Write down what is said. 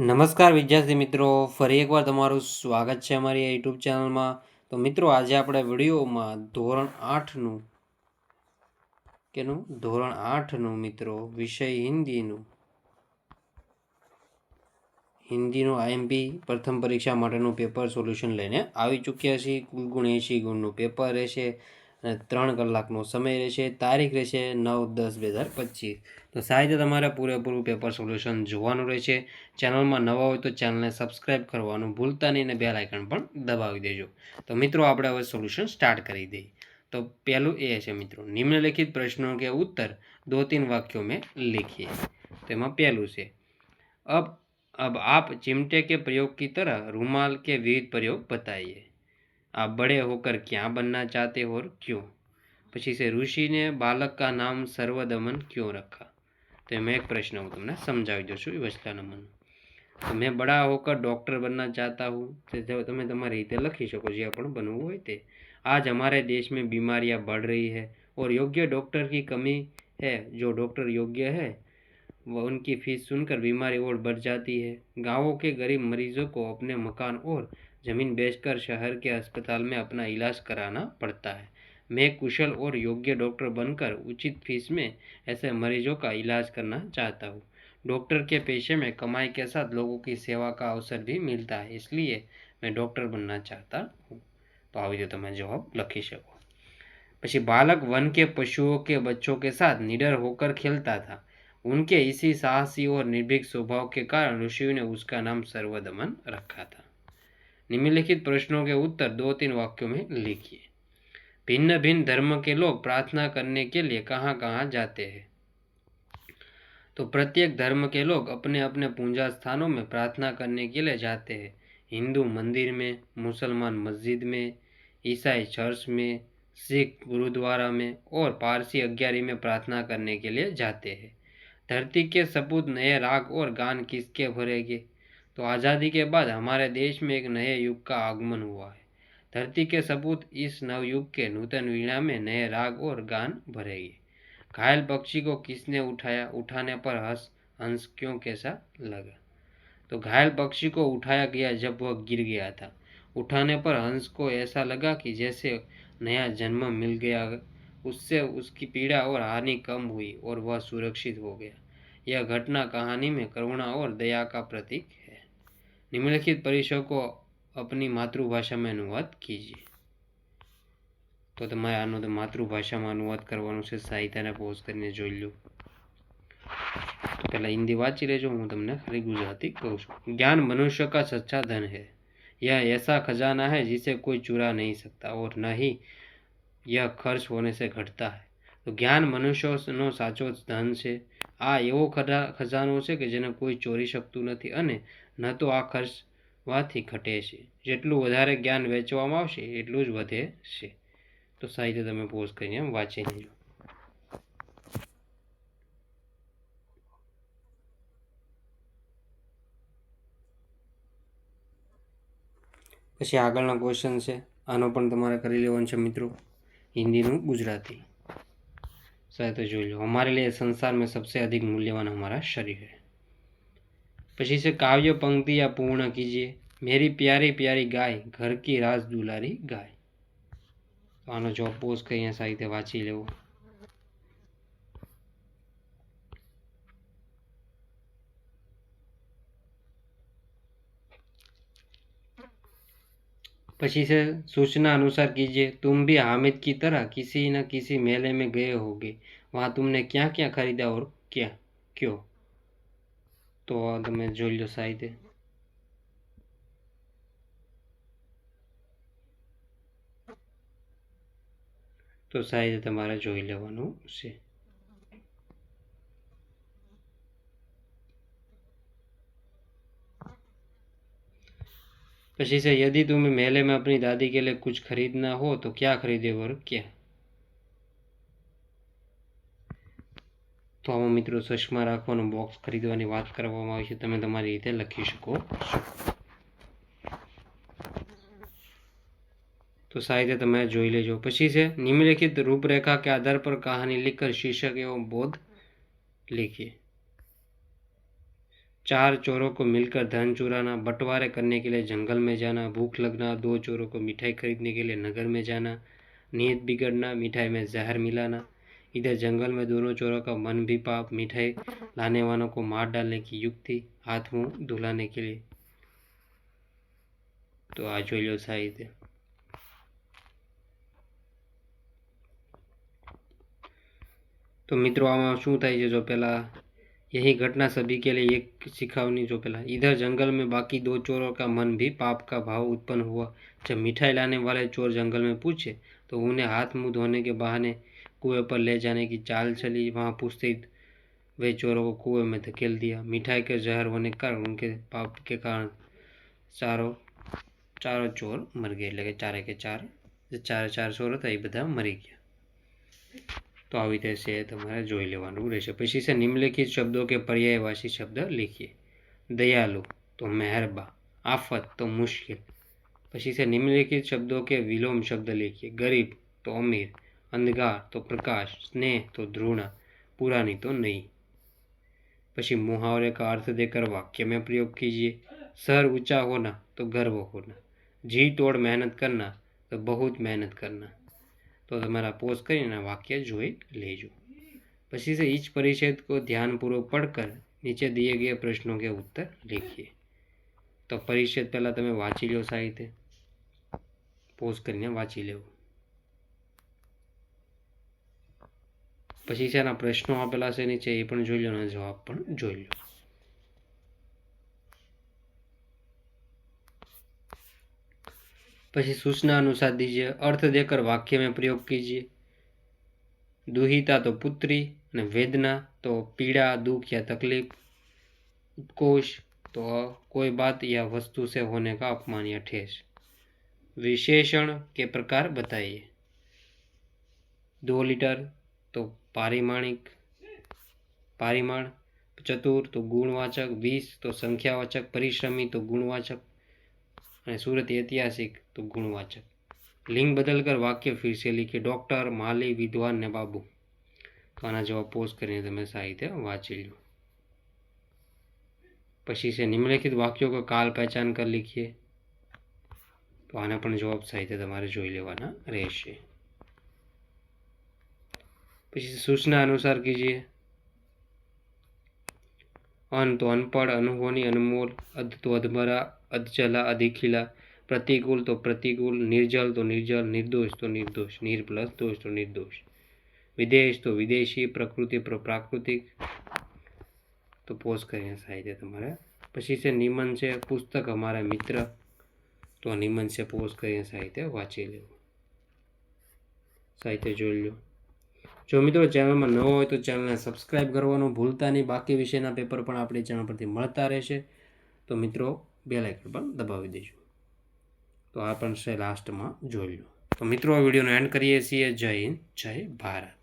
નમસ્કાર વિદ્યાર્થી મિત્રો, ફરી એકવાર તમારું સ્વાગત છે અમારી યુટ્યુબ ચેનલમાં. તો મિત્રો, આજે આપણે વિડીયોમાં ધોરણ આઠનું મિત્રો વિષય હિન્દીનું આઈએમપી પ્રથમ પરીક્ષા માટેનું પેપર સોલ્યુશન લઈને આવી ચૂક્યા છીએ. કુલ ગુણ 80 ગુણનું પેપર રહેશે અને 3 કલાકનો સમય રહેશે. તારીખ રહેશે 9/10/2025. તો સાહેબ તમારે પૂરેપૂરું પેપર સોલ્યુશન જોવાનું રહેશે. ચેનલમાં નવા હોય તો ચેનલને સબસ્ક્રાઈબ કરવાનું ભૂલતા નહીં અને બેલ આઇકન પણ દબાવી દેજો. તો મિત્રો, આપણે હવે સોલ્યુશન સ્ટાર્ટ કરી દઈએ. તો પહેલું એ છે મિત્રો, નિમ્નલિખિત પ્રશ્નો કે उत्तर 2-3 वाक्यों में लिखिए. तो એમાં પહેલું છે, अब आप चिमटे के प्रयोग की तरह रूमाल के विविध प्रयोग बताइए. आप बड़े होकर क्या बनना चाहते हो और क्यों. પછી છે, ऋषि ने बालक का नाम सर्वदमन क्यों रखा. तो मैं एक प्रश्न હું તમને સમજાવી દઉં છું વચલા નંબરનો. तो मैं बड़ा होकर डॉक्टर बनना चाहता हूँ. तो તમે તમારી રીતે લખી શકો જે પણ બનવું હોય તે. आज हमारे देश में बीमारियां बढ़ रही है और योग्य डॉक्टर की कमी है. जो डॉक्टर योग्य है वह उनकी फीस सुनकर बीमारी और बढ़ जाती है. गांवों के गरीब मरीजों को अपने मकान और जमीन बेचकर शहर के अस्पताल में अपना इलाज कराना पड़ता है. मैं कुशल और योग्य डॉक्टर बनकर उचित फीस में ऐसे मरीजों का इलाज करना चाहता हूँ. डॉक्टर के पेशे में कमाई के साथ लोगों की सेवा का अवसर भी मिलता है, इसलिए मैं डॉक्टर बनना चाहता हूँ. तो આવી રીતે તમે જવાબ લખી શકો. પછી, बालक वन के पशुओं के बच्चों के साथ निडर होकर खेलता था. उनके इसी साहसी और निर्भीक स्वभाव के कारण ऋषियों ने उसका नाम सर्वदमन रखा था. निम्नलिखित प्रश्नों के उत्तर 2-3 वाक्यों में लिखिए. भिन्न भिन्न धर्म के लोग प्रार्थना करने के लिए कहाँ कहाँ जाते हैं. तो प्रत्येक धर्म के लोग अपने अपने पूजा स्थानों में प्रार्थना करने के लिए जाते हैं. हिंदू मंदिर में, मुसलमान मस्जिद में, ईसाई चर्च में, सिख गुरुद्वारा में और पारसी अग्यारी में प्रार्थना करने के लिए जाते हैं. धरती के सपूत नए राग और गान किसके भरेंगे. तो आज़ादी के बाद हमारे देश में एक नए युग का आगमन हुआ है. धरती के सपूत इस नवयुग के नूतन वीणा में नए राग और गान भरेंगे. घायल पक्षी को किसने उठाया. उठाने पर हंस क्यों कैसा लगा. तो घायल पक्षी को उठाया गया जब वह गिर गया था. उठाने पर हंस को ऐसा लगा कि जैसे नया जन्म मिल गया. उससे उसकी पीड़ा और हानि कम हुई और वह सुरक्षित हो गया. यह घटना कहानी में करुणा और दया का प्रतीक है. निम्नलिखित परिचय को अपनी मातृभाषा में अनुवाद कीजिए. તો તમારે આનો તો માતૃભાષામાં અનુવાદ કરવાનો છે. સાહિત્યને પોઝ કરીને જોઈ લો. પહેલાં હિન્દી વાંચી લેજો, હું તમને ખાલી ગુજરાતી કહું છું. ज्ञान मनुष्य का सच्चा धन है. यह ऐसा खजाना है जिसे कोई चुरा नहीं सकता और न ही यह खर्च होने से घटता है. तो ज्ञान મનુષ્યનો સાચો ધન છે. આ એવો ખજાનો છે કે જેને કોઈ ચોરી શકતું નથી અને ન તો આ ખર્ચવાથી ઘટે છે. જેટલું વધારે જ્ઞાન વેચવામાં આવશે એટલું જ વધે છે. તો સાહિત્ય તમે પોઝ કરીને વાંચી લેજો. પછી આગળના ક્વેશ્ચન છે, આનો પણ તમારે કરી લેવાનું છે મિત્રો. હિન્દીનું ગુજરાતી સાહિત્ય જોઈ લો. हमारे लिए संसार में सबसे अधिक मूल्यवान हमारा शरीर है. પછી છે, કાવ્ય पंक्ति या पूर्ण कीजिए. मेरी प्यारी प्यारी गाय घर की राज दुलारी गाय. આનો જવાબ પોઝ કરીને સાહિત્ય વાંચી લેવો. પછી છે, सूचना अनुसार कीजिए. तुम भी हामिद की तरह किसी न किसी मेले में गए होगे. वहाँ तुमने क्या क्या खरीदा और क्या क्यों. तो તમે જોઈ લો સાહિત્ય. તો સાહિત્ય તમારે જોઈ લેવાનું છે. પછી से यदि तुम्हें मेले में अपनी दादी के लिए कुछ खरीदना हो तो क्या खरीदे और क्या. તો આમાં મિત્રો ચશ્મા રાખવાનું બોક્સ ખરીદવાની વાત કરવામાં આવી છે. તમે તમારી રીતે લખી શકો છો. तो साहित्य તમે જોઈ લેજો. પછી છે, निम्नलिखित रूपरेखा के आधार पर कहानी लिखकर शीर्षक एवं बोध लिखिए. 4 चोरों को मिलकर धन चुराना, बंटवारे करने के लिए जंगल में जाना, भूख लगना, 2 चोरों को मिठाई खरीदने के लिए नगर में जाना, नीयत बिगड़ना, मिठाई में जहर मिलाना, इधर जंगल में दोनों चोरों का मन भी पाप, मिठाई लाने वालों को मार डालने की युक्ति, हाथ मुंह धुलाने के लिए। तो आ જોઈ લો સાહિત્ય। तो मित्रों आमा शू थाय छे, जो पहला यही घटना सभी के लिए एक सिखावनी। जो पहला इधर जंगल में बाकी 2 चोरों का मन भी पाप का भाव उत्पन्न हुआ। जब मिठाई लाने वाले चोर जंगल में पूछे तो उन्हें हाथ मुंह धोने के बहाने कुएं पर ले जाने की चाल चली। वहां पूछते वे चोरों को कुएं में धकेल दिया। मिठाई के जहर होने के कारण उनके पाप के कारण चारों चोर मर गए। એટલે કે ચારે કે ચાર ચોર હતા એ બધા મરી ગયા। तो આવી રીતે છે તમારે જોઈ લેવાનું રહેશે। પછી છે નિમ્નલિખિત શબ્દો કે પર્યાયવાચી શબ્દ લખીએ। દયાલુ તો મહેરબા, આફત તો મુશ્કેલ। પછી છે નિમ્નલિખિત શબ્દો કે વિલોમ શબ્દ લખીએ। ગરીબ તો અમીર, અંધકાર તો પ્રકાશ, स्नेह तो घृणा, पुरानी तो नई। પછી मुहावरे का अर्थ देकर वाक्य में प्रयोग कीजिए। सर ऊंचा होना तो गर्व होना, जी तोड़ मेहनत करना तो बहुत मेहनत करना। तो तमारा पोज करीने वाक्य जोई लेजो। पछी से इस परिच्छेद को ध्यानपूर्वक पढ़कर नीचे दिए गए प्रश्नों के उत्तर लिखिए। तो परिच्छेद पहला तमे वाँची लो साहित्य, पोज करीने वाँची लेवो। पछी से प्रश्नों आपेला छे नीचे ए पण जोई लो ने जवाब पण जोई लो। पछी सूचना अनुसार दीजिए। अर्थ देकर वाक्य में प्रयोग कीजिए। दुहिता तो पुत्री, ने वेदना तो पीड़ा, दुख या तकलीफ। उत्कोच तो कोई बात या वस्तु से होने का अपमान या ठेस। विशेषण के प्रकार बताइए। 2 लीटर तो पारिमाण। चतुर तो गुणवाचक, 20 तो संख्यावाचक, परिश्रमी तो गुणवाचक, सूरत ऐतिहासिक तो गुणवाचक। लिंग बदलकर वाक्य फिर से लिखिए। डॉक्टर, माली, विद्वान ने बाबू। तो आना जवाब पोज करीने तमे साहित्य वाँची लो। पछी से निम्नलिखित वाक्यों का काल पहचान कर लिखिए। तो आना पण जवाब साहित्य तमारे जोई लेवाना रहेशे। पछी से सूचना अनुसार कीजिए। अन तो अनपढ़, अनहोनी, अनमोल। अध तो अधमरा, अधचला, अधिखिला। प्रतिकूल तो प्रतिकूल, निर्जल तो निर्जल, निर्दोष तो निर्दोष, निर प्लस दोष तो निर्दोष। विदेश तो विदेशी, प्रकृति पर प्राकृतिक। तो पोज करीने साहित्य तमारे। पछी से निमन से पुस्तक हमारा मित्र। तो निमन से पोज करीने साहित्य वाँची लेवुं। साहित्य जोई लो। जो मित्रों चैनल में नवा हो तो चैनल ने सब्सक्राइब करवानुं भूलता नहीं। बाकी विषयना पेपर पण आपणी चैनल परथी मळता रहेशे। तो मित्रों बेल आइकन पर दबावी देजो। तो आ पण से लास्ट में जोई लो। तो मित्रों विडियो एंड करीए छीए। जय हिंद, जय भारत।